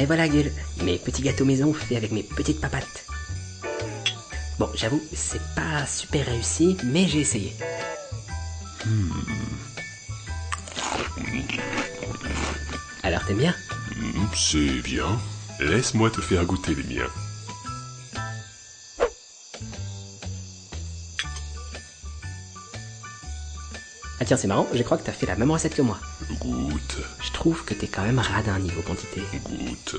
Et voilà gueule, mes petits gâteaux maison faits avec mes petites papates. Bon, j'avoue, c'est pas super réussi, mais j'ai essayé. Alors t'aimes bien? C'est bien. Laisse-moi te faire goûter les miens. Ah tiens, c'est marrant, je crois que t'as fait la même recette que moi. Goûte, Je trouve que t'es quand même radin niveau quantité. goûte.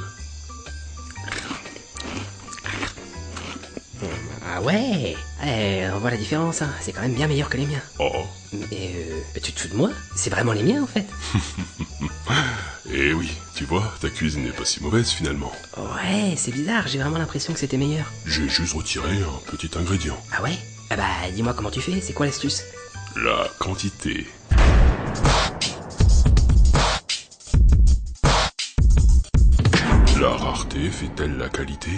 Ah ouais, on voit la différence, hein. C'est quand même bien meilleur que les miens. Oh, Mais tu te fous de moi? C'est vraiment les miens en fait. eh oui, tu vois, ta cuisine n'est pas si mauvaise finalement. Ouais, c'est bizarre, j'ai vraiment l'impression que c'était meilleur. J'ai juste retiré un petit ingrédient. Ah ouais? Ah bah dis-moi comment tu fais, c'est quoi l'astuce? La quantité. La rareté fait-elle la qualité?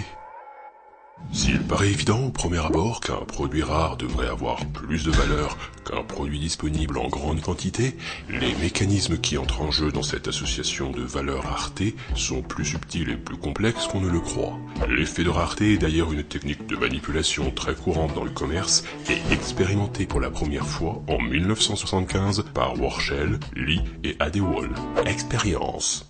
S'il paraît évident au premier abord qu'un produit rare devrait avoir plus de valeur qu'un produit disponible en grande quantité, les mécanismes qui entrent en jeu dans cette association de valeur-rareté sont plus subtils et plus complexes qu'on ne le croit. L'effet de rareté est d'ailleurs une technique de manipulation très courante dans le commerce et expérimentée pour la première fois en 1975 par Worshell, Lee et Adewale. Expérience.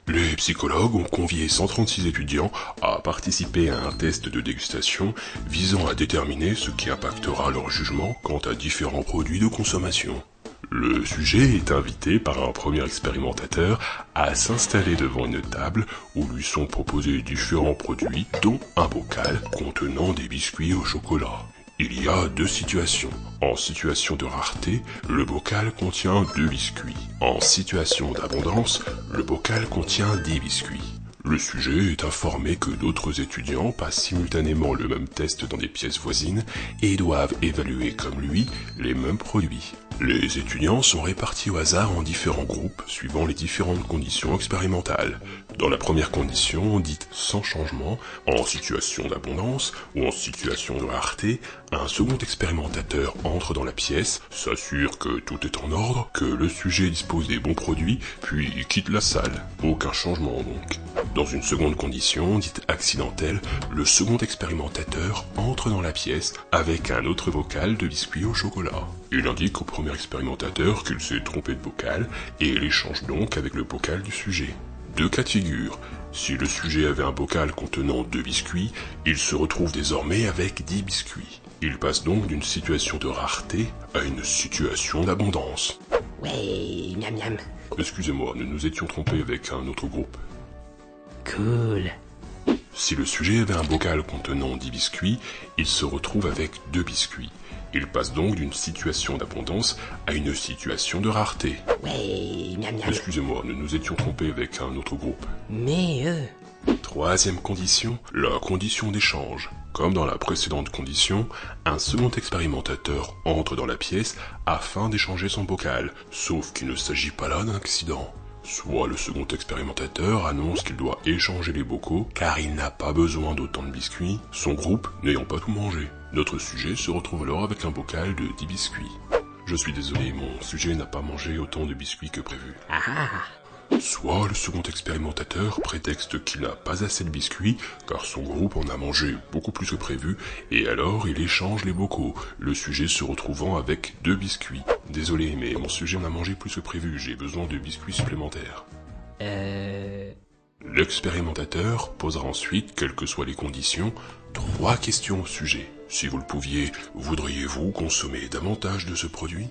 Les psychologues ont convié 136 étudiants à participer à un test de dégustation visant à déterminer ce qui impactera leur jugement quant à différents produits de consommation. Le sujet est invité par un premier expérimentateur à s'installer devant une table où lui sont proposés différents produits, dont un bocal contenant des biscuits au chocolat. Il y a deux situations. En situation de rareté, le bocal contient 2 biscuits. En situation d'abondance, le bocal contient 10 biscuits. Le sujet est informé que d'autres étudiants passent simultanément le même test dans des pièces voisines et doivent évaluer comme lui les mêmes produits. Les étudiants sont répartis au hasard en différents groupes suivant les différentes conditions expérimentales. Dans la première condition, dite sans changement, en situation d'abondance ou en situation de rareté, un second expérimentateur entre dans la pièce, s'assure que tout est en ordre, que le sujet dispose des bons produits, puis quitte la salle. Aucun changement donc. Dans une seconde condition, dite accidentelle, le second expérimentateur entre dans la pièce avec un autre bocal de biscuits au chocolat. Il indique au premier expérimentateur qu'il s'est trompé de bocal et l'échange donc avec le bocal du sujet. Deux cas de figure. Si le sujet avait un bocal contenant 2 biscuits, il se retrouve désormais avec 10 biscuits. Il passe donc d'une situation de rareté à une situation d'abondance. Ouais, miam miam. Excusez-moi, nous nous étions trompés avec un autre groupe. Cool. Si le sujet avait un bocal contenant 10 biscuits, il se retrouve avec 2 biscuits. Il passe donc d'une situation d'abondance à une situation de rareté. Ouais, miam miam. Excusez-moi, nous nous étions trompés avec un autre groupe. Mais Troisième condition, la condition d'échange. Comme dans la précédente condition, un second expérimentateur entre dans la pièce afin d'échanger son bocal, sauf qu'il ne s'agit pas là d'un accident. Soit le second expérimentateur annonce qu'il doit échanger les bocaux car il n'a pas besoin d'autant de biscuits, son groupe n'ayant pas tout mangé. Notre sujet se retrouve alors avec un bocal de 10 biscuits. Je suis désolé, mon sujet n'a pas mangé autant de biscuits que prévu. ah. Soit le second expérimentateur prétexte qu'il n'a pas assez de biscuits, car son groupe en a mangé beaucoup plus que prévu, et alors il échange les bocaux, le sujet se retrouvant avec 2 biscuits. Désolé, mais mon sujet en a mangé plus que prévu, j'ai besoin de biscuits supplémentaires. L'expérimentateur posera ensuite, quelles que soient les conditions, 3 questions au sujet. Si vous le pouviez, voudriez-vous consommer davantage de ce produit?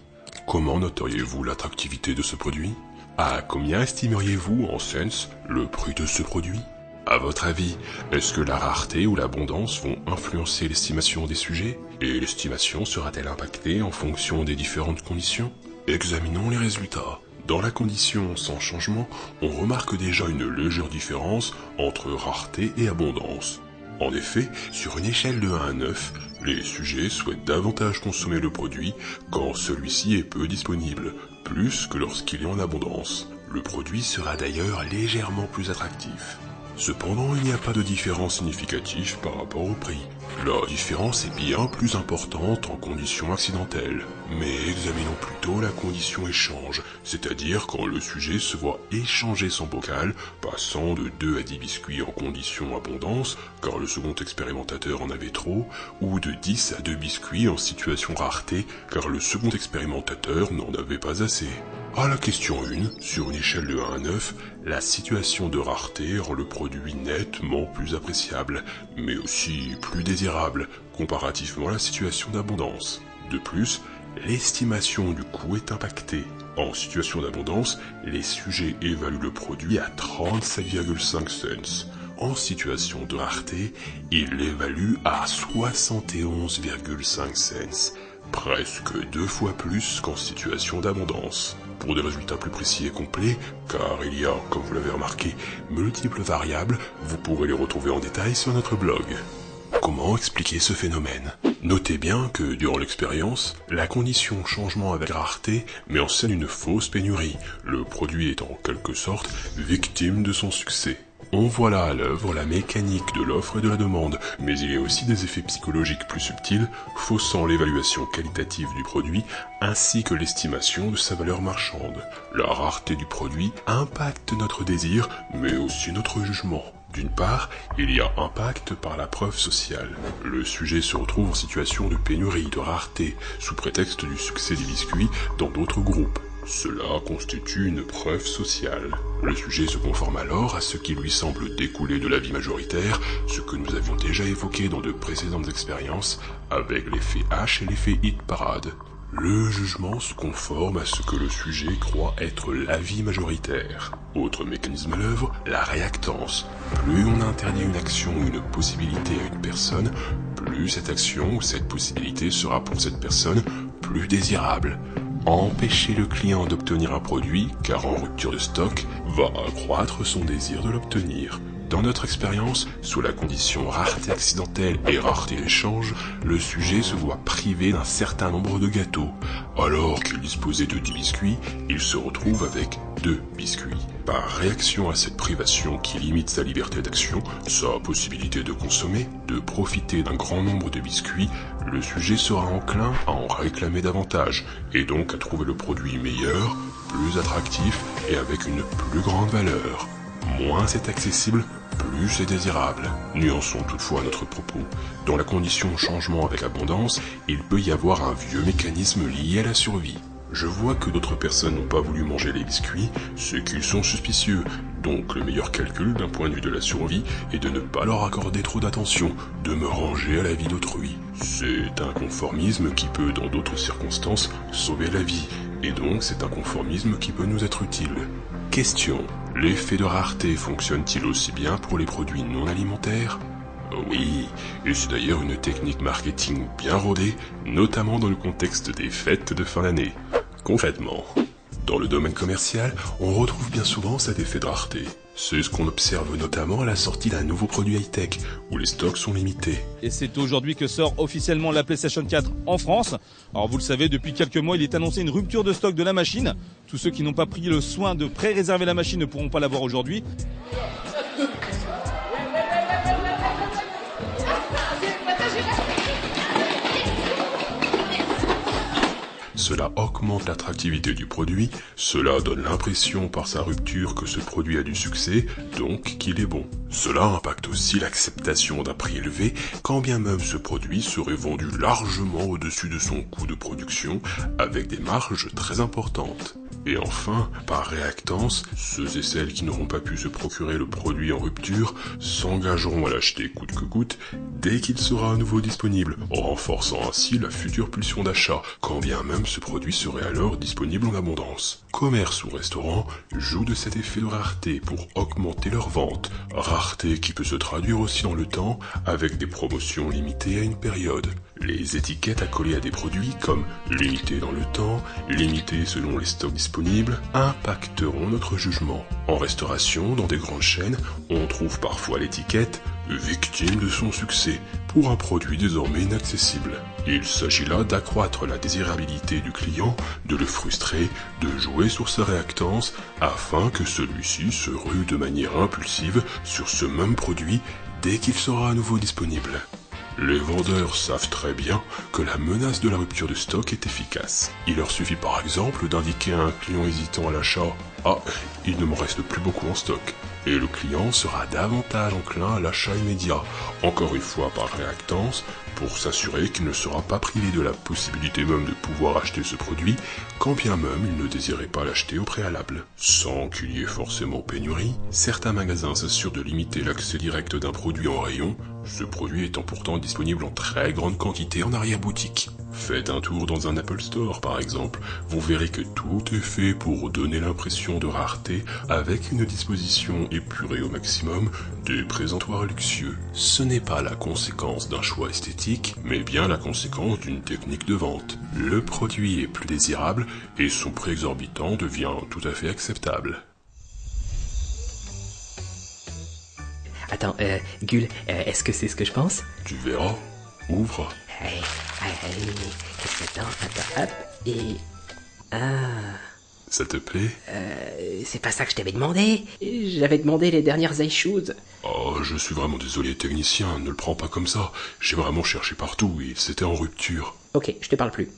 Comment noteriez-vous l'attractivité de ce produit? À combien estimeriez-vous en cents le prix de ce produit? À votre avis, est-ce que la rareté ou l'abondance vont influencer l'estimation des sujets? Et l'estimation sera-t-elle impactée en fonction des différentes conditions? Examinons les résultats. Dans la condition sans changement, on remarque déjà une légère différence entre rareté et abondance. En effet, sur une échelle de 1 à 9, les sujets souhaitent davantage consommer le produit quand celui-ci est peu disponible, plus que lorsqu'il est en abondance. Le produit sera d'ailleurs légèrement plus attractif. Cependant, il n'y a pas de différence significative par rapport au prix. La différence est bien plus importante en conditions accidentelles. Mais examinons plutôt la condition échange, c'est-à-dire quand le sujet se voit échanger son bocal, passant de 2 à 10 biscuits en condition abondance, car le second expérimentateur en avait trop, ou de 10 à 2 biscuits en situation rareté, car le second expérimentateur n'en avait pas assez. À la question 1, sur une échelle de 1 à 9, la situation de rareté rend le produit nettement plus appréciable, mais aussi plus désirable, comparativement à la situation d'abondance. De plus, l'estimation du coût est impactée. En situation d'abondance, les sujets évaluent le produit à 37,5 cents. En situation de rareté, ils l'évaluent à 71,5 cents. Presque 2 fois plus qu'en situation d'abondance. Pour des résultats plus précis et complets, car il y a, comme vous l'avez remarqué, multiples variables, vous pourrez les retrouver en détail sur notre blog. Comment expliquer ce phénomène? Notez bien que, durant l'expérience, la condition changement avec rareté met en scène une fausse pénurie, le produit est en quelque sorte victime de son succès. On voit là à l'œuvre la mécanique de l'offre et de la demande, mais il y a aussi des effets psychologiques plus subtils, faussant l'évaluation qualitative du produit, ainsi que l'estimation de sa valeur marchande. La rareté du produit impacte notre désir, mais aussi notre jugement. D'une part, il y a impact par la preuve sociale. Le sujet se retrouve en situation de pénurie, de rareté, sous prétexte du succès des biscuits dans d'autres groupes. Cela constitue une preuve sociale. Le sujet se conforme alors à ce qui lui semble découler de l'avis majoritaire, ce que nous avions déjà évoqué dans de précédentes expériences, avec l'effet H et l'effet hit parade. Le jugement se conforme à ce que le sujet croit être l'avis majoritaire. Autre mécanisme à l'œuvre, la réactance. Plus on interdit une action ou une possibilité à une personne, plus cette action ou cette possibilité sera pour cette personne plus désirable. Empêcher le client d'obtenir un produit, car en rupture de stock, va accroître son désir de l'obtenir. Dans notre expérience, sous la condition rareté accidentelle et rareté d'échange, le sujet se voit privé d'un certain nombre de gâteaux. Alors qu'il disposait de 10 biscuits, il se retrouve avec 2 biscuits. Par réaction à cette privation qui limite sa liberté d'action, sa possibilité de consommer, de profiter d'un grand nombre de biscuits, le sujet sera enclin à en réclamer davantage, et donc à trouver le produit meilleur, plus attractif et avec une plus grande valeur. Moins c'est accessible, plus c'est désirable. Nuançons toutefois notre propos. Dans la condition changement avec abondance, il peut y avoir un vieux mécanisme lié à la survie. Je vois que d'autres personnes n'ont pas voulu manger les biscuits, c'est qu'ils sont suspicieux. Donc le meilleur calcul d'un point de vue de la survie est de ne pas leur accorder trop d'attention, de me ranger à la vie d'autrui. C'est un conformisme qui peut, dans d'autres circonstances, sauver la vie, et donc c'est un conformisme qui peut nous être utile. Question. L'effet de rareté fonctionne-t-il aussi bien pour les produits non alimentaires? Oui, et c'est d'ailleurs une technique marketing bien rodée, notamment dans le contexte des fêtes de fin d'année. Concrètement, dans le domaine commercial, on retrouve bien souvent cet effet de rareté. C'est ce qu'on observe notamment à la sortie d'un nouveau produit high-tech, où les stocks sont limités. Et c'est aujourd'hui que sort officiellement la PlayStation 4 en France. Alors vous le savez, depuis quelques mois, il est annoncé une rupture de stock de la machine. Tous ceux qui n'ont pas pris le soin de pré-réserver la machine ne pourront pas l'avoir aujourd'hui. Cela augmente l'attractivité du produit, cela donne l'impression par sa rupture que ce produit a du succès, donc qu'il est bon. Cela impacte aussi l'acceptation d'un prix élevé, quand bien même ce produit serait vendu largement au-dessus de son coût de production, avec des marges très importantes. Et enfin, par réactance, ceux et celles qui n'auront pas pu se procurer le produit en rupture s'engageront à l'acheter coûte que coûte dès qu'il sera à nouveau disponible, renforçant ainsi la future pulsion d'achat, quand bien même ce produit serait alors disponible en abondance. Commerce ou restaurant jouent de cet effet de rareté pour augmenter leurs ventes, rareté qui peut se traduire aussi dans le temps avec des promotions limitées à une période. Les étiquettes accolées à des produits comme limité dans le temps, limité selon les stocks disponibles, impacteront notre jugement. En restauration, dans des grandes chaînes, on trouve parfois l'étiquette victime de son succès pour un produit désormais inaccessible. Il s'agit là d'accroître la désirabilité du client, de le frustrer, de jouer sur sa réactance afin que celui-ci se rue de manière impulsive sur ce même produit dès qu'il sera à nouveau disponible. Les vendeurs savent très bien que la menace de la rupture de stock est efficace. Il leur suffit par exemple d'indiquer à un client hésitant à l'achat « Ah, il ne m'en reste plus beaucoup en stock ». Et le client sera davantage enclin à l'achat immédiat, encore une fois par réactance, pour s'assurer qu'il ne sera pas privé de la possibilité même de pouvoir acheter ce produit, quand bien même il ne désirait pas l'acheter au préalable. Sans qu'il y ait forcément pénurie, certains magasins s'assurent de limiter l'accès direct d'un produit en rayon, ce produit étant pourtant disponible en très grande quantité en arrière-boutique. Faites un tour dans un Apple Store par exemple, vous verrez que tout est fait pour donner l'impression de rareté avec une disposition épurée au maximum des présentoirs luxueux. Ce n'est pas la conséquence d'un choix esthétique, mais bien la conséquence d'une technique de vente. Le produit est plus désirable et son prix exorbitant devient tout à fait acceptable. Attends, Gull, est-ce que c'est ce que je pense? Tu verras. Ouvre. Allez, qu'est-ce que t'as? Attends, hop, et... Ah... Ça te plaît? C'est pas ça que je t'avais demandé. J'avais demandé les dernières iShoes. Oh, je suis vraiment désolé, technicien, ne le prends pas comme ça. J'ai vraiment cherché partout et c'était en rupture. Ok, je te parle plus.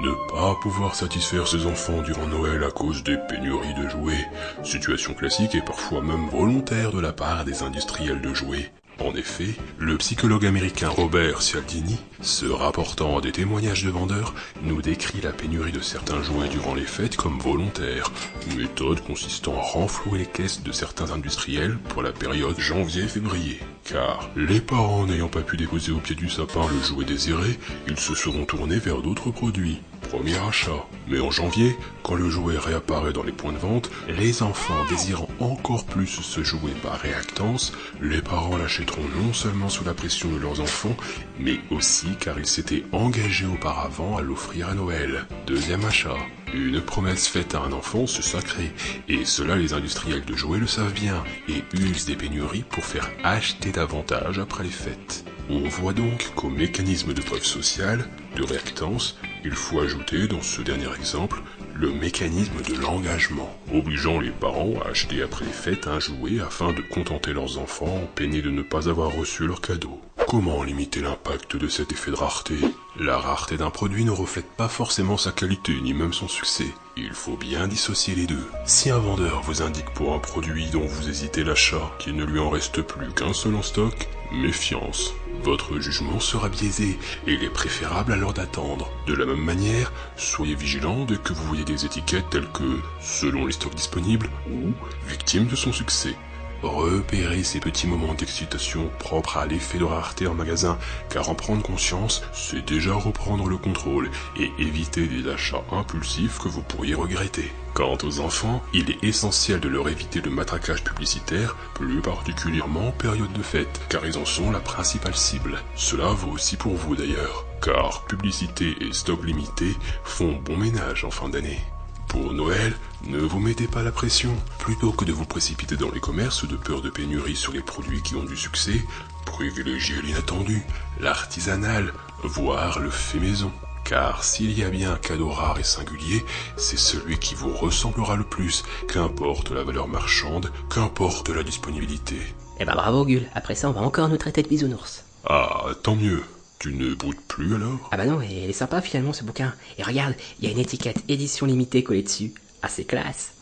Ne pas pouvoir satisfaire ses enfants durant Noël à cause des pénuries de jouets, situation classique et parfois même volontaire de la part des industriels de jouets. En effet, le psychologue américain Robert Cialdini, se rapportant à des témoignages de vendeurs, nous décrit la pénurie de certains jouets durant les fêtes comme volontaire, méthode consistant à renflouer les caisses de certains industriels pour la période janvier-février. Car, les parents n'ayant pas pu déposer au pied du sapin le jouet désiré, ils se seront tournés vers d'autres produits. Premier achat. Mais en janvier, quand le jouet réapparaît dans les points de vente, les enfants désirant encore plus ce jouet par réactance, les parents l'achèteront non seulement sous la pression de leurs enfants, mais aussi car ils s'étaient engagés auparavant à l'offrir à Noël. Deuxième achat. Une promesse faite à un enfant, c'est sacré, et cela les industriels de jouets le savent bien, et usent des pénuries pour faire acheter davantage après les fêtes. On voit donc qu'au mécanisme de preuve sociale, de réactance, il faut ajouter dans ce dernier exemple le mécanisme de l'engagement, obligeant les parents à acheter après les fêtes un jouet afin de contenter leurs enfants peinés de ne pas avoir reçu leur cadeau. Comment limiter l'impact de cet effet de rareté? La rareté d'un produit ne reflète pas forcément sa qualité ni même son succès. Il faut bien dissocier les deux. Si un vendeur vous indique pour un produit dont vous hésitez l'achat qu'il ne lui en reste plus qu'un seul en stock, méfiance. Votre jugement sera biaisé et il est préférable alors d'attendre. De la même manière, soyez vigilant dès que vous voyez des étiquettes telles que « selon les stocks disponibles » ou « victime de son succès ». Repérez ces petits moments d'excitation propres à l'effet de rareté en magasin, car en prendre conscience, c'est déjà reprendre le contrôle et éviter des achats impulsifs que vous pourriez regretter. Quant aux enfants, il est essentiel de leur éviter le matraquage publicitaire, plus particulièrement en période de fête, car ils en sont la principale cible. Cela vaut aussi pour vous d'ailleurs, car publicité et stock limité font bon ménage en fin d'année. Pour Noël, ne vous mettez pas la pression. Plutôt que de vous précipiter dans les commerces de peur de pénurie sur les produits qui ont du succès, privilégiez l'inattendu, l'artisanal, voire le fait maison. Car s'il y a bien un cadeau rare et singulier, c'est celui qui vous ressemblera le plus, qu'importe la valeur marchande, qu'importe la disponibilité. Eh ben bravo Gull, après ça on va encore nous traiter de bisounours. Ah, tant mieux. Tu ne boudes plus alors? Ah bah non, il est sympa finalement ce bouquin. Et regarde, il y a une étiquette édition limitée collée dessus. Ah c'est classe.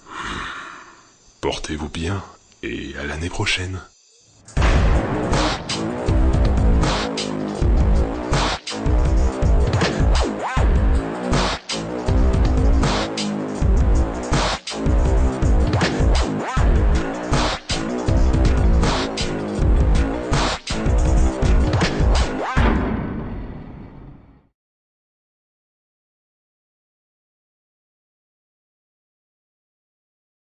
Portez-vous bien et à l'année prochaine.